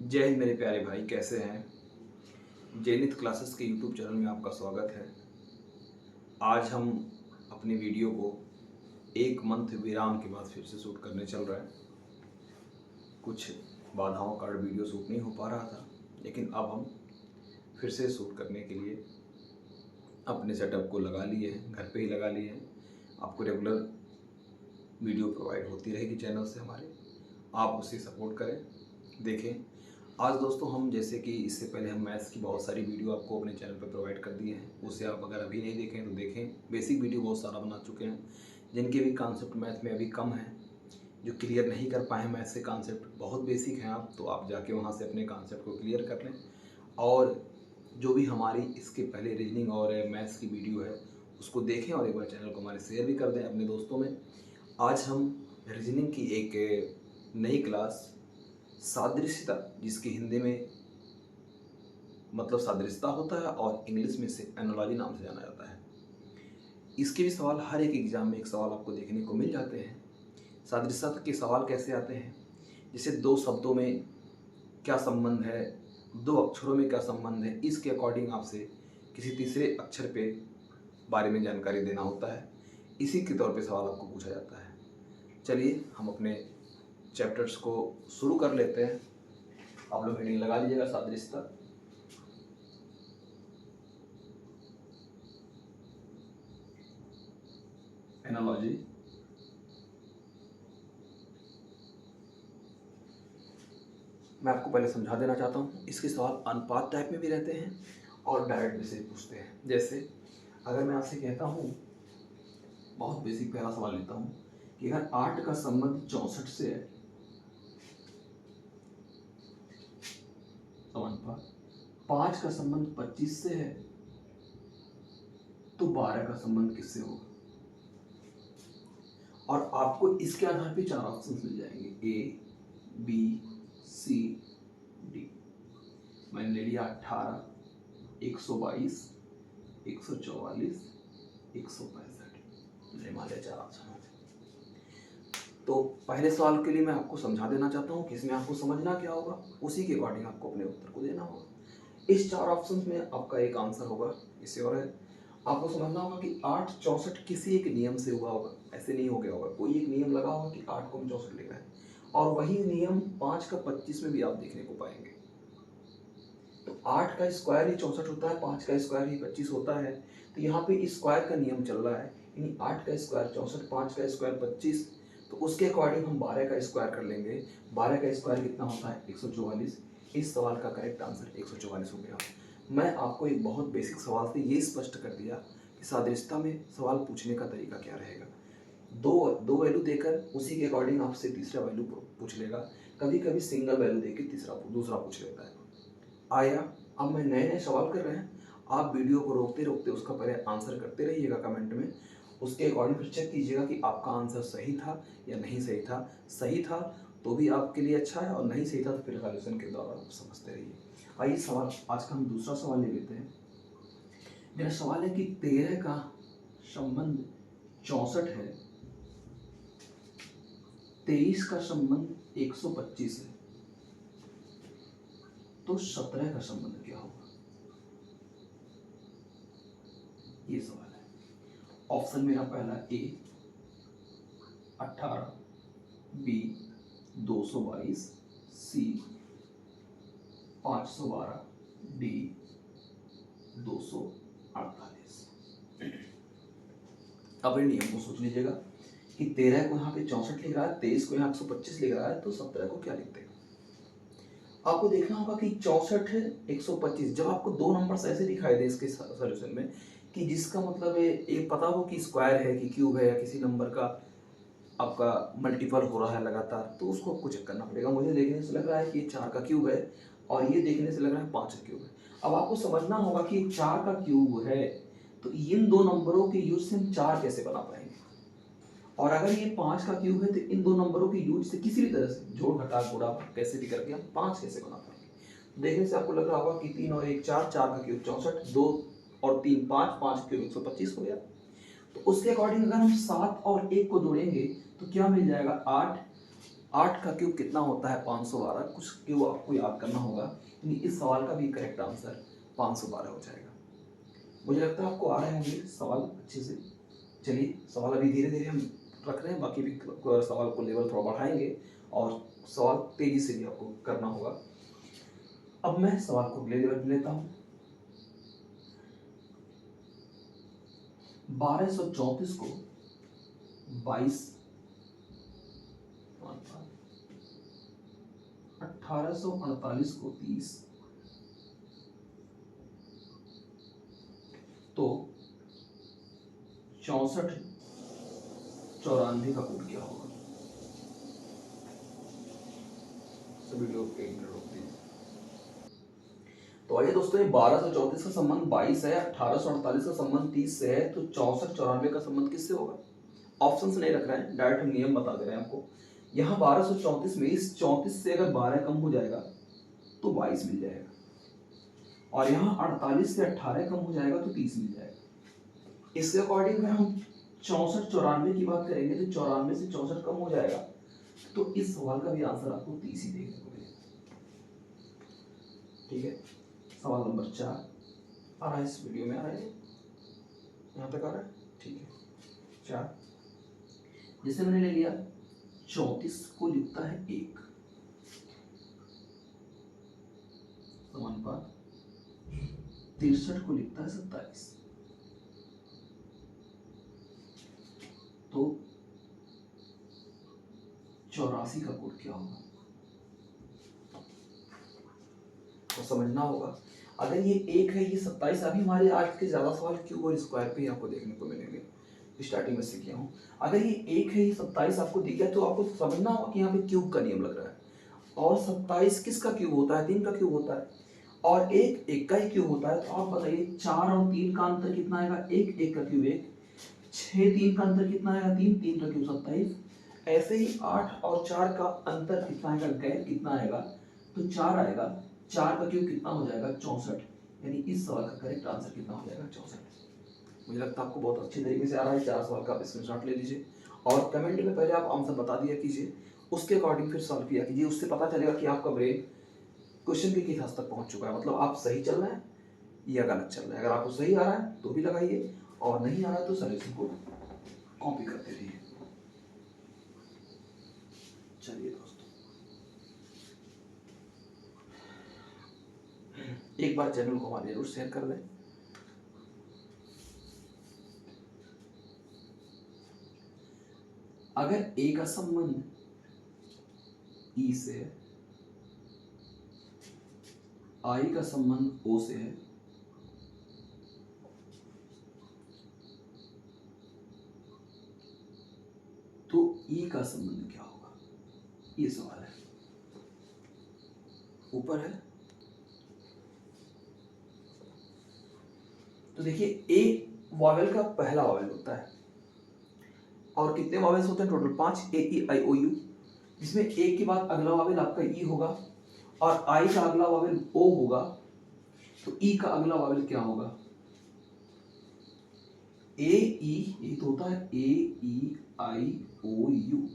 जय हिंद मेरे प्यारे भाई, कैसे हैं। जैनित क्लासेस के यूट्यूब चैनल में आपका स्वागत है। आज हम अपनी वीडियो को एक मंथ विराम के बाद फिर से शूट करने चल रहे हैं। कुछ बाधाओं का वीडियो शूट नहीं हो पा रहा था, लेकिन अब हम फिर से शूट करने के लिए अपने सेटअप को लगा लिए हैं, घर पे ही लगा लिए हैं। आपको रेगुलर वीडियो प्रोवाइड होती रहेगी चैनल से हमारे, आप उसे सपोर्ट करें, देखें। आज दोस्तों हम जैसे कि इससे पहले हम मैथ्स की बहुत सारी वीडियो आपको अपने चैनल पर प्रोवाइड कर दिए हैं, उसे आप अगर अभी नहीं देखें तो देखें। बेसिक वीडियो बहुत सारा बना चुके हैं, जिनके भी कॉन्सेप्ट मैथ में अभी कम है, जो क्लियर नहीं कर पाए मैथ्स के कॉन्सेप्ट बहुत बेसिक हैं आप, तो आप जाके वहाँ से अपने कॉन्सेप्ट को क्लियर कर लें। और जो भी हमारी इसके पहले रीजनिंग और मैथ्स की वीडियो है उसको देखें और एक बार चैनल को हमारे शेयर भी कर दें अपने दोस्तों में। आज हम रीजनिंग की एक नई क्लास सादृश्यता, जिसकी हिंदी में मतलब सादृश्यता होता है और इंग्लिश में से एनालॉजी नाम से जाना जाता है। इसके भी सवाल हर एक एग्जाम में एक सवाल आपको देखने को मिल जाते हैं। सादृश्यता के सवाल कैसे आते हैं, जैसे दो शब्दों में क्या संबंध है, दो अक्षरों में क्या संबंध है, इसके अकॉर्डिंग आपसे किसी तीसरे अक्षर पे बारे में जानकारी देना होता है। इसी के तौर पे सवाल आपको पूछा जाता है। चलिए हम अपने चैप्टर्स को शुरू कर लेते हैं। आप लोग हेडिंग लगा लीजिएगा सादृश्यता। एनालॉजी, मैं आपको पहले समझा देना चाहता हूँ, इसके सवाल अनुपात टाइप में भी रहते हैं और डायरेक्ट में से पूछते हैं। जैसे अगर मैं आपसे कहता हूँ, बहुत बेसिक पहला सवाल लेता हूँ कि अगर 8 का संबंध 64 से है, अनुपात 5 का संबंध 25 से है, तो 12 का संबंध किससे होगा। और आपको इसके आधार पे 4 ऑप्शन मिल जाएंगे, ए, बी, सी, डी। मैंने ले लिया 18, 122, 144, 165। मान लिया 4 ऑप्शन। तो पहले सवाल के लिए मैं आपको समझा देना चाहता हूँ कि इसमें आपको समझना क्या होगा, उसी के अकॉर्डिंग आपको अपने उत्तर को देना होगा। इस 4 ऑप्शन में आपका एक आंसर होगा, इससे और है आपको समझना होगा कि 8 64 किसी एक नियम से हुआ होगा, ऐसे नहीं हो गया होगा। कोई एक नियम लगा होगा कि 8 को 64 लिखा है, और वही नियम 5 का 25 में भी आप देखने को पाएंगे। तो 8 का स्क्वायर ही 64 होता है, 5 का स्क्वायर ही 25 होता है। तो यहाँ पे स्क्वायर का नियम चल रहा है, यानी 8 का स्क्वायर 64, 5 का स्क्वायर 25। तो उसके अकॉर्डिंग हम 12 का स्क्वायर कर लेंगे। 12 का स्क्वायर कितना होता है, 144। इस सवाल का करेक्ट आंसर 144 हो गया। मैं आपको एक बहुत बेसिक सवाल से ये स्पष्ट कर दिया कि सादृश्यता में सवाल पूछने का तरीका क्या रहेगा। दो वैल्यू देकर उसी के अकॉर्डिंग आपसे तीसरा वैल्यू पूछ लेगा। कभी कभी सिंगल वैल्यू देकर दूसरा पूछ लेता है। आया, अब मैं नए नए सवाल कर रहे हैं, आप वीडियो को रोकते रोकते उसका पहले आंसर करते रहिएगा कमेंट में। उसके अकॉर्डिंग फिर चेक कीजिएगा कि आपका आंसर सही था या नहीं सही था। सही था तो भी आपके लिए अच्छा है, और नहीं सही था तो फिर सॉल्यूशन के द्वारा आप समझते रहिए। आइए सवाल आज का हम दूसरा सवाल ले लेते हैं। मेरा सवाल है कि 13 का संबंध 64 है, 23 का संबंध 125 है, तो 17 का संबंध क्या होगा। ये सवाल है। ऑप्शन मेरा पहला ए 18, बी 222, सी 512, डी 248। अब नियम को सोच लीजिएगा कि 13 को यहाँ पे 64 लिख रहा है, 23 को यहाँ 125 लिख रहा है, तो 17 को क्या लिखते हैं। आपको देखना होगा कि 64 है 125, जब आपको दो नंबर्स ऐसे दिखाई दे इसके सॉल्यूशन में कि जिसका मतलब है ये पता हो कि स्क्वायर है कि क्यूब है या किसी नंबर का आपका मल्टीपल हो रहा है लगातार, तो उसको आपको चेक करना पड़ेगा। मुझे देखने से लग रहा है कि ये 4 का क्यूब है, और ये देखने से लग रहा है 5 का क्यूब है। अब आपको समझना होगा कि 4 का क्यूब है, तो इन दो नंबरों के यूज से हम 4 कैसे बना पाएंगे, और अगर ये 5 का क्यूब है तो इन दो नंबरों के यूज से किसी भी तरह से जोड़ घटा गुणा कैसे भी करके हम 5 कैसे बना पाएंगे। देखने से आपको लग रहा होगा कि 3 और 1 4, 4 का क्यूब 64, 2 और 3 5, 5 क्यूब 125 हो गया। तो उसके अकॉर्डिंग अगर हम 7 और 1 को जोड़ेंगे तो क्या मिल जाएगा, 8, 8 का क्यूब कितना होता है? 512। कुछ क्यूब आपको याद करना होगा, यानी इस सवाल का भी करेक्ट आंसर 512 हो जाएगा। मुझे लगता है आपको आ रहे होंगे सवाल अच्छे से। चलिए, सवाल अभी धीरे धीरे हम रख रहे हैं, बाकी भी सवाल को लेवल थोड़ा बढ़ाएंगे और सवाल तेजी से भी आपको करना होगा। अब मैं सवाल को अगले लेवल लेता हूँ। 1234 को 22, 1848 को 30, तो 64, 94 का कोड क्या होगा? सभी लोग एक मिनट रोक दीजिए। तो आइए दोस्तों, ये 1234 का संबंध 22 है, 1848 का संबंध 30 से है, तो 64, 94 का संबंध किससे होगा? ऑप्शंस नहीं रख रहे हैं, डायरेक्ट हम नियम बता दे रहे हैं आपको। यहाँ 1234 में इस 34 से अगर 12 कम हो जाएगा तो 22 मिल जाएगा, और यहाँ 48 से 18 कम हो जाएगा तो 30 मिल जाएगा। इसके अकॉर्डिंग अगर हम 64, 94 की बात करेंगे तो 94 से 64 कम हो जाएगा, तो इस सवाल का भी आंसर आपको 30 ही देखने को मिलेगा। ठीक है, सवाल नंबर 4 आ रहा है इस वीडियो में, आ रहा है, यहाँ तक आ रहा है? ठीक है, 4 जैसे मैंने ले लिया, 34 को लिखता है 1, समानुपात 63 को लिखता है 27, तो 84 का कोड क्या होगा? तो समझना होगा। अगर ये 1 है, ये 27, अभी हमारे आज के ज्यादा सवाल क्यूब और स्क्वायर पे ही आपको देखने को मिलेंगे, स्टार्टिंग में सीखे हूँ। अगर ये 1 है, ये 27 आपको दिख गया, तो आपको समझना होगा कि यहाँ पे क्यूब का नियम लग रहा है, और 27 किसका क्यूब होता है? 3 का क्यूब होता है, और 1 का ही क्यूब होता है। तो आप बताइए, 4 और 3 का अंतर कितना आएगा? 1 का क्यूब 1, 6 3 का अंतर कितना आएगा? 3 3 का क्यूब 27। ऐसे ही 8 और 4 का अंतर कितना आएगा? गैप कितना आएगा? तो 4 आएगा। 4 का क्यूब कितना हो जाएगा? 64। यानी इस सवाल का करेक्ट आंसर कितना हो जाएगा? 64। मुझे लगता है आपको बहुत अच्छी तरीके से आ रहा है। 4 सवाल का आप स्क्रीनशॉट ले लीजिए और कमेंट में पहले आप आंसर बता दिया कीजिए, उसके अकॉर्डिंग फिर सॉल्व किया कीजिए। उससे पता चलेगा कि आपका ब्रेन क्वेश्चन के किस हद तक पहुंच चुका है, मतलब आप सही चल रहे हैं या गलत चल रहे हैं। अगर आपको सही आ रहा है तो भी लगाइए, और नहीं आ रहा है तो सॉल्यूशन को कॉपी करते रहिए। चलिए दोस्तों, एक बार चैनल को हमारे जरूर शेयर कर दें। अगर ए का संबंध ई से है, आई का संबंध ओ से है, तो ई का संबंध क्या होगा? ये सवाल है, ऊपर है। तो देखिए, ए वॉवेल का पहला वॉवेल होता है, और कितने वॉवेल्स होते हैं? Total 5, A E I O you, जिसमें ए के बाद अगला वॉवेल आपका ई होगा, और आई का अगला वॉवेल ओ होगा, तो ई का अगला वॉवेल क्या होगा? ए ई, ये तो होता है ए ई आई ओ यू,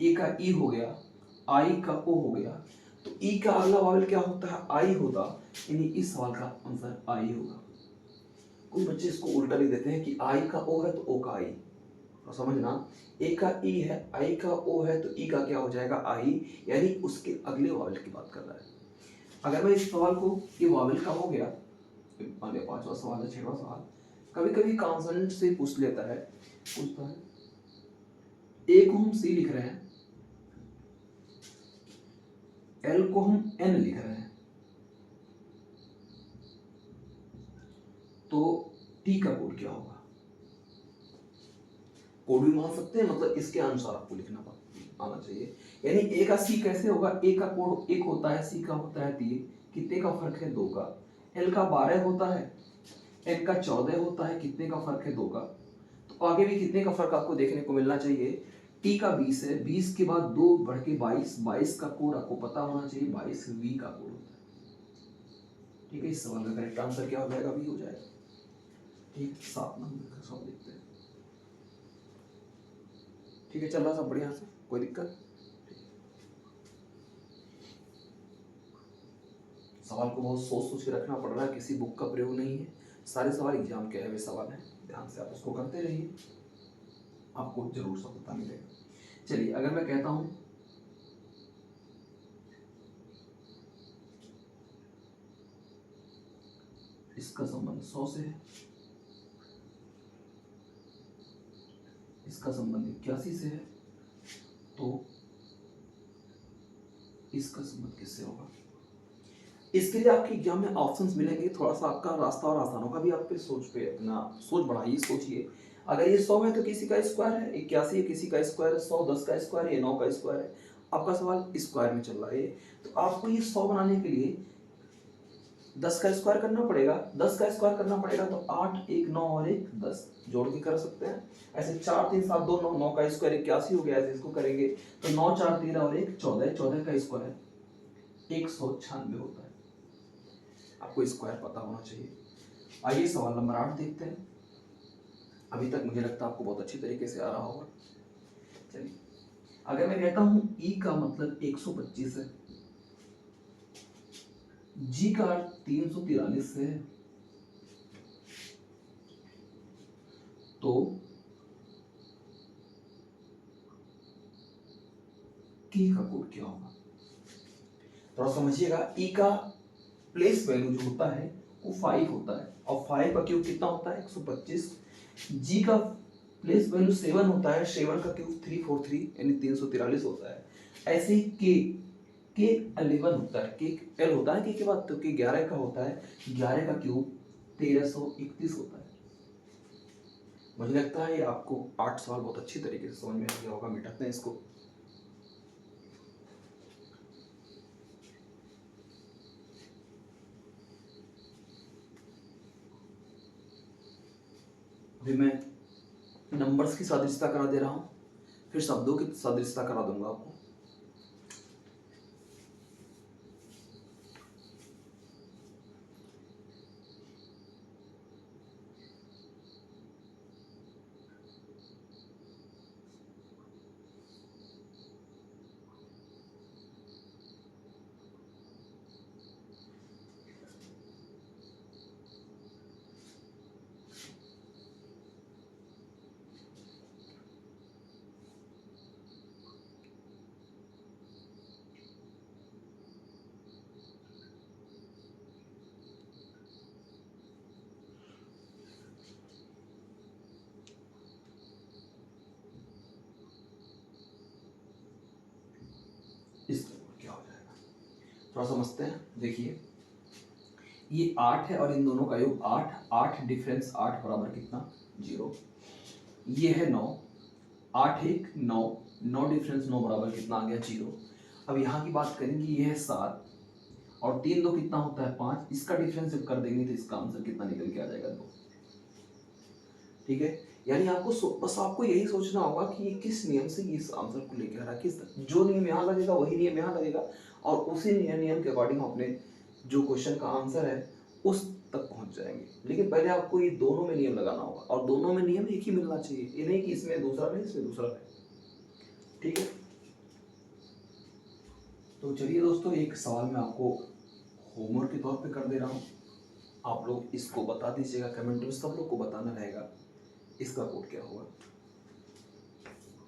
ए का ई हो गया, आई का ओ हो गया, तो ई का अगला वॉवेल क्या होता है? आई होता, यानी इस सवाल का आंसर आई होगा। कुछ बच्चे इसको उल्टा लिख देते हैं कि आई का ओ है तो ओ का आई, तो समझना, ए का ई है, आई का ओ है, तो ई का क्या हो जाएगा? आई, यानी उसके अगले वॉवेल की बात कर रहा है। अगर मैं इस सवाल को, ये वॉवेल का हो गया, मान लिया 5वां सवाल है, 6वां सवाल, कभी कभी कॉन्सोनेंट से पूछ लेता है, पूछता है, ए को हम सी लिख रहे हैं, एल को हम एन लिख रहे हैं, तो टी का कोड क्या होगा? कोड भी मान सकते हैं, मतलब इसके अनुसार आपको लिखना आना चाहिए। यानी ए का सी कैसे होगा? ए का कोड 1 होता है, सी का होता है 3, कितने का फर्क है? 2 का। एल का 12 होता है, एन का 14 होता है, कितने का फर्क है? 2 का। तो आगे भी कितने का फर्क आपको देखने को मिलना चाहिए? टी का 20 है, 20 के बाद 2 बढ़ के 22, 22 का कोड आपको पता होना चाहिए, 22 वी का कोड होता है। ठीक है, इस सवाल का करेक्ट आंसर क्या हो जाएगा? वी हो जाएगा। ठीक, 7 नंबर का सवाल देखते हैं। ठीक है, चल रहा सब बढ़िया से, कोई दिक्कत? सवाल को बहुत सोच सोच के रखना पड़ रहा है, किसी बुक का प्रयोग नहीं है, सारे सवाल एग्जाम के आए हुए सवाल हैं। ध्यान से आप उसको करते रहिए, आपको जरूर सफलता मिलेगा। चलिए, अगर मैं कहता हूँ इसका संबंध 100 से है, इसका संबंध 81 से है, तो इसका संबंध किससे होगा? इसके लिए आपके एग्जाम में ऑप्शंस मिलेंगे, थोड़ा सा आपका रास्ता और आसानों का भी आप पे अपना सोच बढ़ाइए, सोचिए। अगर ये 100 है तो किसी का स्क्वायर है, 81 है किसी का स्क्वायर है, 100 10 का स्क्वायर है, 9 का स्क्वायर है। आपका सवाल स्क्वायर में चल रहा है, तो आपको ये 100 बनाने के लिए 10 का स्क्वायर करना पड़ेगा। 10 का स्क्वायर करना पड़ेगा तो 8 1 9 और 1 10 जोड़ के कर सकते हैं। ऐसे 4 3 7 2 9, 9 का स्क्वायर 81 हो गया, ऐसे इसको करेंगे तो 9 4 13 और 1 14, 14 का स्क्वायर 196 होता है। आपको स्क्वायर पता होना चाहिए। आइए सवाल नंबर 8 देखते हैं। अभी तक मुझे लगता है आपको बहुत अच्छी तरीके से आ रहा होगा। चलिए, अगर मैं कहता हूं ई का मतलब 125 है, जी का 343 है, तो की का कोड क्या होगा? थोड़ा समझिएगा। ई का प्लेस वैल्यू जो होता है वो 5 होता है, और 5 का क्यूब कितना होता है? 125। जी का प्लेस वैल्यू 7 होता है, 7 का क्यूब 343 यानी 343 होता है। ऐसे ही के 11 होता है, के एल होता है, के बाद तो के 11 का होता है, 11 का क्यूब 1331 होता है। मुझे लगता है ये आपको 8 सवाल बहुत अच्छी तरीके से समझ में आ गया होगा। मिटाते हैं इसको। अभी मैं नंबर्स की सदृशता करा दे रहा हूँ, फिर शब्दों की सदृशता करा दूंगा आपको। इसका क्या हो जाएगा थोड़ा समझते हैं। देखिए, ये 8 है और इन दोनों का योग 8, 8 डिफरेंस 8 बराबर कितना? 0। ये है 9, 8 1 9, 9 डिफरेंस 9 बराबर कितना आ गया? 0। अब यहाँ की बात करेंगे, ये है 7 और 3 2 कितना होता है? 5। इसका डिफरेंस जब कर देंगे तो इसका आंसर कितना निकल के आ जाएगा? 2। ठीक है, यानी आपको बस आपको यही सोचना होगा कि ये किस नियम से इस आंसर को लेकर आ रहा है, किस जो नियम यहाँ लगेगा वही नियम यहाँ लगेगा, और उसी नियम के अकॉर्डिंग अपने जो क्वेश्चन का आंसर है उस तक पहुंच जाएंगे। लेकिन पहले आपको ये दोनों में नियम लगाना होगा, और दोनों में नियम एक ही मिलना चाहिए, ये नहीं कि इसमें दूसरा नहीं इसमें दूसरा नहीं। ठीक है, तो चलिए दोस्तों, एक सवाल मैं आपको होमवर्क के तौर पे कर दे रहा हूँ। आप लोग इसको बता दीजिएगा कमेंट में, सब लोग को बताना रहेगा इसका कोड क्या होगा।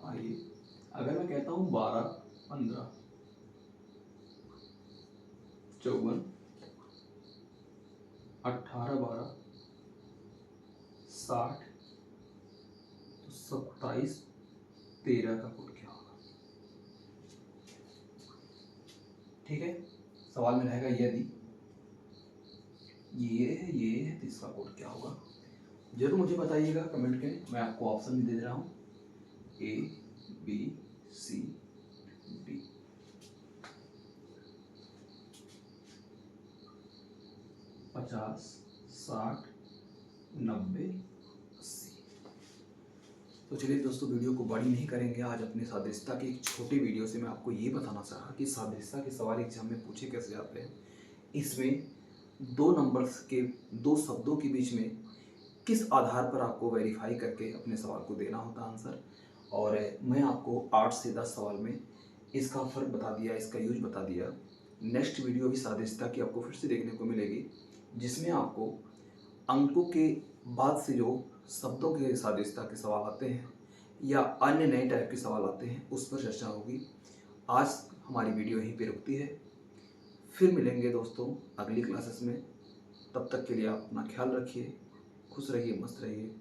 आइए, अगर मैं कहता हूँ 12 15 54 18 12 60 तो 27 13 का कोड क्या होगा? ठीक है, सवाल में रहेगा यदि ये है तो इसका कोड क्या होगा? जरूर मुझे बताइएगा कमेंट के, मैं आपको ऑप्शन भी दे रहा हूँ, A B C D। पचास 60 90 80। तो चलिए दोस्तों, वीडियो को बड़ी नहीं करेंगे। आज अपने सादृश्यता की एक छोटी वीडियो से मैं आपको ये बताना चाहा कि सादृश्यता के सवाल एग्जाम में पूछे कैसे जाते हैं। इसमें दो नंबर्स के दो शब्दों के बीच में किस आधार पर आपको वेरीफाई करके अपने सवाल को देना होता आंसर, और मैं आपको 8 से 10 सवाल में इसका फ़र्क बता दिया, इसका यूज बता दिया। नेक्स्ट वीडियो भी सादस्यता की आपको फिर से देखने को मिलेगी, जिसमें आपको अंकों के बाद से जो शब्दों के सादस्यता के सवाल आते हैं या अन्य नए टाइप के सवाल आते हैं उस पर चर्चा होगी। आज हमारी वीडियो यहीं पे रुकती है। फिर मिलेंगे दोस्तों अगली क्लासेस में। तब तक के लिए आप अपना ख्याल रखिए, खुश रहिए, मस्त रहिए।